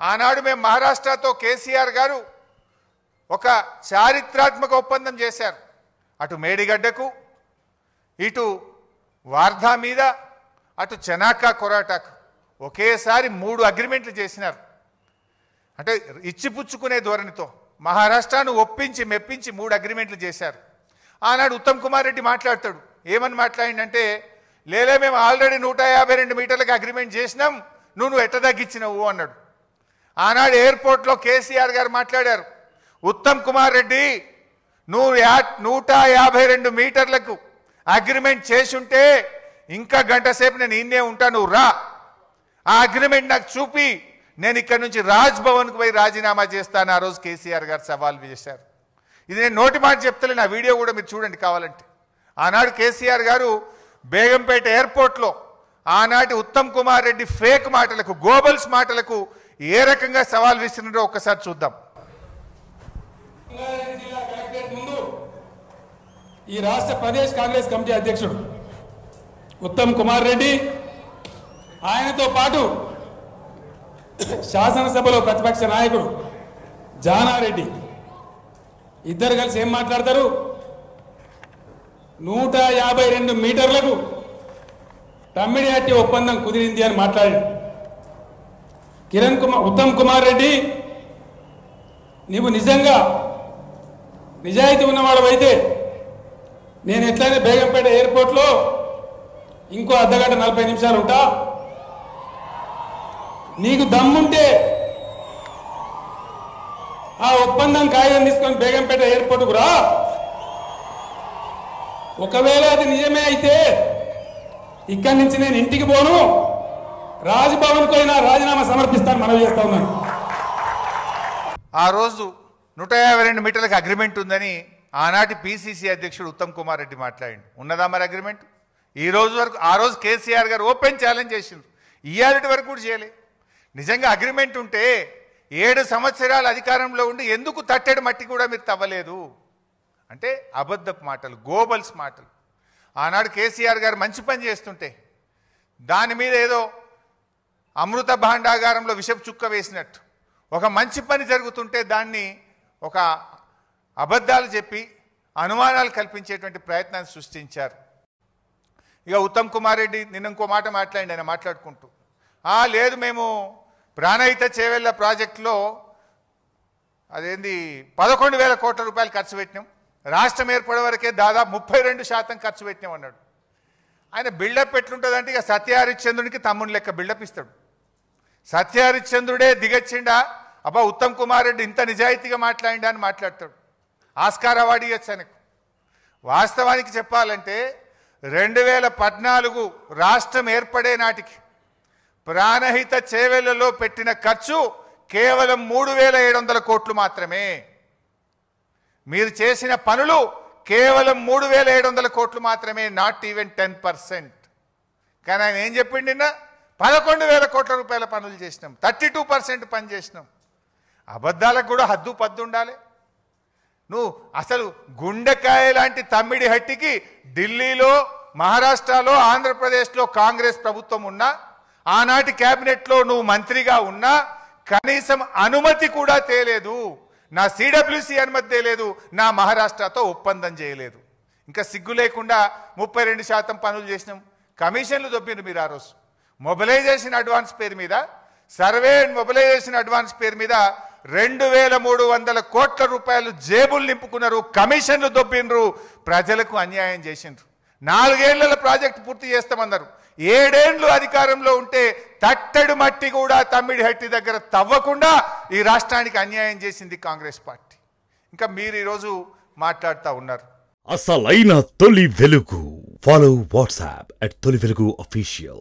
ఆనాడు మేము మహారాష్ట్రతో కేసీఆర్ గారు ఒక చారిత్రాత్మక ఒప్పందం చేశారు. అటు మేడిగడ్డకు, ఇటు వార్ధా మీద, అటు చెనాకా కొరాటాకు ఒకేసారి 3 అగ్రిమెంట్లు చేసినారు. అంటే ఇచ్చిపుచ్చుకునే ధోరణితో మహారాష్ట్రను ఒప్పించి మెప్పించి 3 అగ్రిమెంట్లు చేశారు. ఆనాడు ఉత్తమ్ కుమార్ రెడ్డి మాట్లాడతాడు. ఏమని మాట్లాడిందంటే, లేలే మేము ఆల్రెడీ 152 మీటర్లకు అగ్రిమెంట్ చేసినాం, నువ్వు ఎట్ట తగ్గించినవు అన్నాడు. ఆనాడు ఎయిర్పోర్ట్లో కేసీఆర్ గారు మాట్లాడారు, ఉత్తమ్ కుమార్ రెడ్డి నువ్వు 152 మీటర్లకు అగ్రిమెంట్ చేసుంటే ఇంకా గంట సేపు నేను ఇన్నే ఉంటా, నువ్వు రా, ఆ అగ్రిమెంట్ నాకు చూపి నేను ఇక్కడ నుంచి రాజ్ భవన్కు పోయి రాజీనామా చేస్తాను. ఆ రోజు కేసీఆర్ గారు సవాల్ చేశారు. ఇది నేను నోటి మాట చెప్తలే, నా వీడియో కూడా మీరు చూడండి కావాలంటే. ఆనాడు కేసీఆర్ గారు బేగంపేట ఎయిర్పోర్ట్లో ఆనాటి ఉత్తమ్ కుమార్ రెడ్డి ఫేక్ మాటలకు, గోబల్స్ మాటలకు ఏ రకంగా సవాల్ విసిరినారో ఒక్కసారి చూద్దాం. ఈ రాష్ట్ర ప్రదేశ్ కాంగ్రెస్ కమిటీ అధ్యక్షుడు ఉత్తమ్ కుమార్ రెడ్డి, ఆయనతో పాటు శాసనసభలో ప్రతిపక్ష నాయకుడు జానారెడ్డి ఇద్దరు కలిసి ఏం మాట్లాడతారు? 152 మీటర్లకు తమ్మిడిహట్టి ఒప్పందం కుదిరింది అని మాట్లాడాడు. ఉత్తమ్ కుమార్ రెడ్డి, నీవు నిజంగా నిజాయితీ ఉన్నవాడు నేను ఎట్లయినా బేగంపేట ఎయిర్పోర్ట్లో ఇంకో అర్ధగంట 40 నిమిషాలు ఉంటా. నీకు దమ్ముంటే ఆ ఒప్పందం కాగితం తీసుకొని బేగంపేట ఎయిర్పోర్టుకు రా. ఒకవేళ అది నిజమే అయితే ఇక్కడి నుంచి నేను ఇంటికి పోను, రాజ్భవన్కు అయినా రాజీనామా సమర్పిస్తాను మనవి చేస్తా ఉన్నాను. ఆ రోజు 152 మీటర్లకు అగ్రిమెంట్ ఉందని ఆనాటి పిసిసి అధ్యక్షుడు ఉత్తమ్ కుమార్ రెడ్డి మాట్లాడిండు. ఉన్నదా మరి అగ్రిమెంట్? ఈ రోజు వరకు, ఆ రోజు కేసీఆర్ గారు ఓపెన్ ఛాలెంజ్ చేసిండ్రు, ఇయ్యాలటి వరకు కూడా చేయలే. నిజంగా అగ్రిమెంట్ ఉంటే 7 సంవత్సరాలు అధికారంలో ఉండి ఎందుకు తట్టెడు మట్టి కూడా మీరు తవ్వలేదు అంటే అబద్ధపు మాటలు, గోబల్స్ మాటలు. ఆనాడు కేసీఆర్ గారు మంచి పని చేస్తుంటే దాని మీద ఏదో అమృత భాండాగారంలో విషపు చుక్క వేసినట్టు, ఒక మంచి పని జరుగుతుంటే దాన్ని ఒక అబద్ధాలు చెప్పి అనుమానాలు కల్పించేటువంటి ప్రయత్నాన్ని సృష్టించారు. ఇక ఉత్తమ్ కుమార్ రెడ్డి నిన్న ఇంకో మాట మాట్లాడి, ఆయన మాట్లాడుకుంటూ, లేదు మేము ప్రాణహిత చేవెళ్ళ ప్రాజెక్టులో అదేంది 11,000 కోట్ల రూపాయలు ఖర్చు పెట్టినాం, రాష్ట్రం ఏర్పడే వరకే దాదాపు 32% ఖర్చు పెట్టినాం అన్నాడు. ఆయన బిల్డప్ ఎట్లుంటుందంటే ఇక సత్యహరిశ్చంద్రునికి తమ్ముని లెక్క బిల్డప్ ఇస్తాడు. సత్యహరిశ్చంద్రుడే దిగచ్చిండా, అబ్బా ఉత్తమ్ కుమార్ రెడ్డి ఇంత నిజాయితీగా మాట్లాడిండా అని మాట్లాడతాడు. ఆస్కార్ అవార్డు ఇవ్వచ్చు ఆయనకు. వాస్తవానికి చెప్పాలంటే 2014 రాష్ట్రం ఏర్పడే నాటికి ప్రాణహిత చేవెళ్లలో పెట్టిన ఖర్చు కేవలం 3,700 కోట్లు మాత్రమే. మీరు చేసిన పనులు కేవలం 3,700 కోట్లు మాత్రమే, నాట్ ఈవెన్ 10%. కానీ ఆయన ఏం చెప్పిండు నిన్న? 11,000 కోట్ల రూపాయల పనులు చేసినాం, 32% పని చేసినాం. అబద్ధాలకు కూడా హద్దు పద్దు ఉండాలి. నువ్వు అసలు గుండెకాయ లాంటి తమ్మిడి హట్టికి ఢిల్లీలో, మహారాష్ట్రలో, ఆంధ్రప్రదేశ్లో కాంగ్రెస్ ప్రభుత్వం ఉన్నా, ఆనాటి క్యాబినెట్లో నువ్వు మంత్రిగా ఉన్నా కనీసం అనుమతి కూడా తేలేదు. నా సిడబ్ల్యూసి అనుమతి తేలేదు, నా మహారాష్ట్రతో ఒప్పందం చేయలేదు. ఇంకా సిగ్గు లేకుండా 32% పనులు చేసినాం. కమిషన్లు దొబ్బిండ్రు మీరు. ఆ రోజు మొబిలైజేషన్ అడ్వాన్స్ పేరు మీద, సర్వే మొబిలైజేషన్ అడ్వాన్స్ పేరు మీద 2,300 కోట్ల రూపాయలు జేబులు నింపుకున్నారు, కమిషన్లు దొబ్బిండ్రు, ప్రజలకు అన్యాయం చేసిండ్రు. 4 ఏళ్ల ప్రాజెక్టు పూర్తి చేస్తామన్నారు. 7 ఏళ్లు అధికారంలో ఉంటే తట్టెడు మట్టి కూడా తమ్మిడి హట్టి దగ్గర తవ్వకుండా ఈ రాష్ట్రానికి అన్యాయం చేసింది కాంగ్రెస్ పార్టీ. ఇంకా మీరు ఈరోజు మాట్లాడుతూ ఉన్నారు. అసలైన తొలి వెలుగు. ఫాలో వాట్సాప్ @తొలి వెలుగు official.